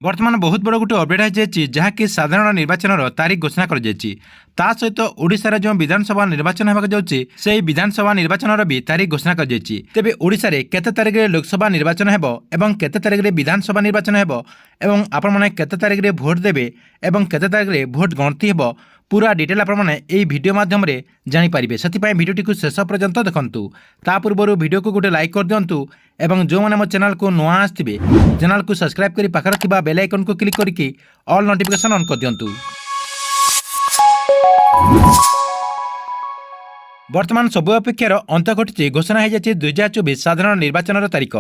बर्तमान बहुत बड़ गोटे अपडेट है जहाँकि साधारण निर्वाचन तारीख घोषणा कर सहित ओडिशार जो विधानसभा निर्वाचन होगा जाऊँगी से विधानसभा निर्वाचन भी तारीख घोषणा कर तेज ओडिशा रे केते तारीख रे लोकसभा निर्वाचन हेबो एवं केते तारीख रे विधानसभा निर्वाचन हेबो एवं आपण माने केते तारीख रे भोट देबे एवं केते तारीख रे भोट गणति हेबो पूरा डिटेल आपण माने एई वीडियो माध्यम रे जानि पारिबे। सेति वीडियोटी को शेष पर्यंत देखंतु। ता पूर्व वीडियो को गोटे लाइक कर दियंतु एवं जो माने मो चैनल को नुआ आस्थिबे चैनल को सब्सक्राइब करी पाखर थिबा बेल आइकन को क्लिक करके ऑल नोटिफिकेशन ऑन कर दियंतु। वर्तमान सबु अपेक्षार अंत घटी घोषणा हो जाए 2024 साधारण निर्वाचन तारीख।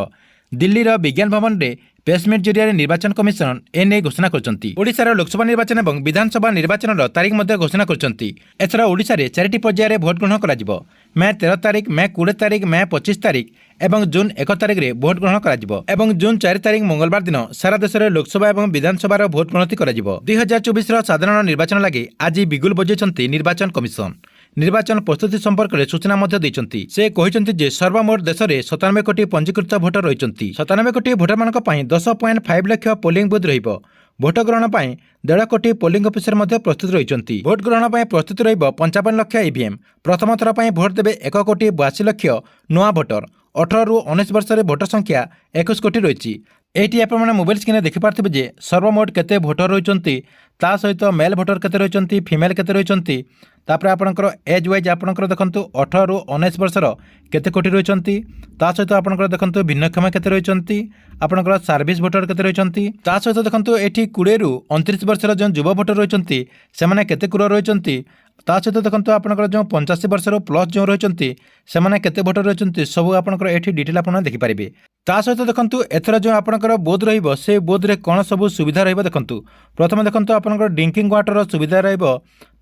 दिल्लीर विज्ञान भवन में प्रेसमिट जरिया निर्वाचन कमिशन एने घोषणा कर लोकसभा निर्वाचन और विधानसभा निर्वाचन तारीख घोषणा कर ओडिशा रे 4टी पर्यायर भोट ग्रहण कर मे 13 तारीख मे 20 तारीख मे 25 तारीख एवं जून 1 तारीख रे भोट ग्रहण कर जून 4 तारीख मंगलवार दिन सारा देश में लोकसभा और विधानसभा भोट गणति कर 2024 साधारण निर्वाचन लगी आज बिगुल बजाई निर्वाचन कमिशन। निर्वाचन प्रस्तुति संपर्क में सूचना देते से कहते सर्वमोट देश में 97 कोटी पंजीकृत भोटर रही 97 कोटी भोटर मान 10.5 लाख पोलिंग बुथ रहिबो। भोट ग्रहण पर 1.5 कोटी पोलिंग अफिसर प्रस्तुत रही। भोट ग्रहण पर प्रस्तुत रही 55 लाख ईवीएम। प्रथम थर पर भोट देवे 1 कोटी 82 लाख नुआ भोटर। 18 ରୁ 19 वर्ष भोटर संख्या 21 कोटी रही। एटी आप मोबाइल स्क्रीन देखिपारे जे सर्वमोट केते भोटर रही सहित मेल भोटर केते रही फीमेल केते रही तापर आपणकर एज वाइज आपणकर देखंतु 18 ରୁ 19 वर्षर केते कोटी रही सहित आपणकर देखंतु भिन्नक्षम केते रही आपणकर सर्विस भोटर केते रही सहित देखंतु एठी 20 ରୁ 29 वर्षर जो युवा भोटर रही से माने केते कुर रही सहित देखंतु आपणकर जो 85 वर्षर प्लस जो रही से माने केते भोटर रही सब आपणकर एठी डिटेल आपण देखि पारिबे। सहित देखंतु एथरा जो आपणकर बोध रहिबो से बोध रे कोन सब सुविधा रहिबो देखंतु। प्रथम देखंतु आपणकर ड्रिंकिंग वाटर सुविधा रहिबो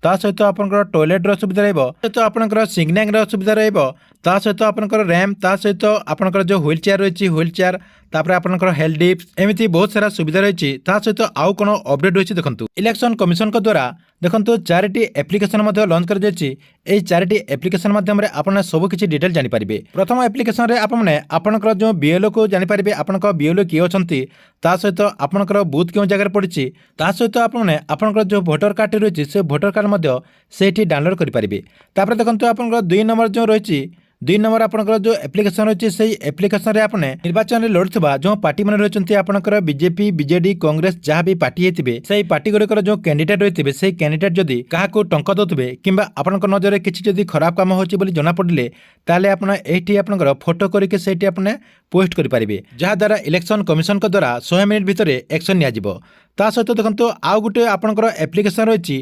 सहित आपणकर टॉयलेट रो सुविधा रहिबो सहित आपणकर सिग्नलिंग रो सुविधा रहिबो सहित आपणकर रैम्प सहित आपणकर जो व्हील चेयर रही व्हील चेयर तापर आपणकर हेल्थ डिप्स एमिति बहुत सारा सुविधा रही सहित आउ कोन अपडेट रही देखंतु। इलेक्शन कमिशन को द्वारा देखंतु 4टी एप्लिकेशन लॉन्च कर जायछि। एई 4टी एप्लिकेशन माध्यम रे आपण सब किछि डिटेल जानि पारिबे। प्रथम एप्लिकेशन रे आपने आपणकर जो बीएलओ को जानि पारिबे आपणकर बीएलओ किए अछंती सहित आपणकर बूथ क्यों जगह पड़िछि सहित आपने आपणकर जो भोटर कार्ड रही से भोटर कार्ड मध्य सेठी डाउनलोड करि पारिबे। तापर देखंतु आपणकर 2 नंबर जो रही 2 नंबर आपणकर जो एप्लिकेशन रही से एप्लिकेशन रे आपने निर्वाचन में लड़ुवा जो पार्टी मैंने रही आपणकर बीजेपी बीजेडी कांग्रेस जहाँ भी पार्टी होते से पार्टी गुड़िकर जो कैंडिडेट रही से कैंडिडेट जदि क्या टंका दौथे कि आपंक नजर किसी जदि खराब काम होची बोली जना पड़े ताले आपण एठी आपणकर फोटो करके सेठी आपने पोस्ट करि पारिबे जहाँ द्वारा इलेक्शन कमिशन को द्वारा 100 मिनिट भितर एक्शन नियाजिबो। ता सहित देखंतु आउ गुटे आपणकर एप्लिकेशन रही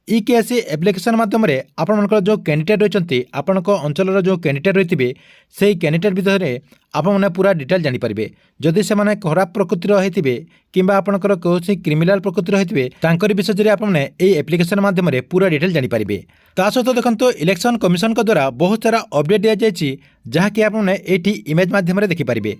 इकेएससी एप्लिकेशन माध्यम आपणकर जो कैंडिडेट रही आपणक अंचल जो कैंडिडेट रही से कैंडिडेट भितर आपने पूरा डिटेल जानीपारे जदि से खराब प्रकृतिर होते कि आपणकर कौन क्रिमिनाल प्रकृतिर होते विषय आपने एप्लिकेशन माध्यम पूरा डिटेल जानीपारे। ता सहित देखंतु इलेक्शन कमिशन को द्वारा बहुत सारा अपडेट दि जाएगी जहाँकि आपने ये इमेज माध्यम देखिपारे।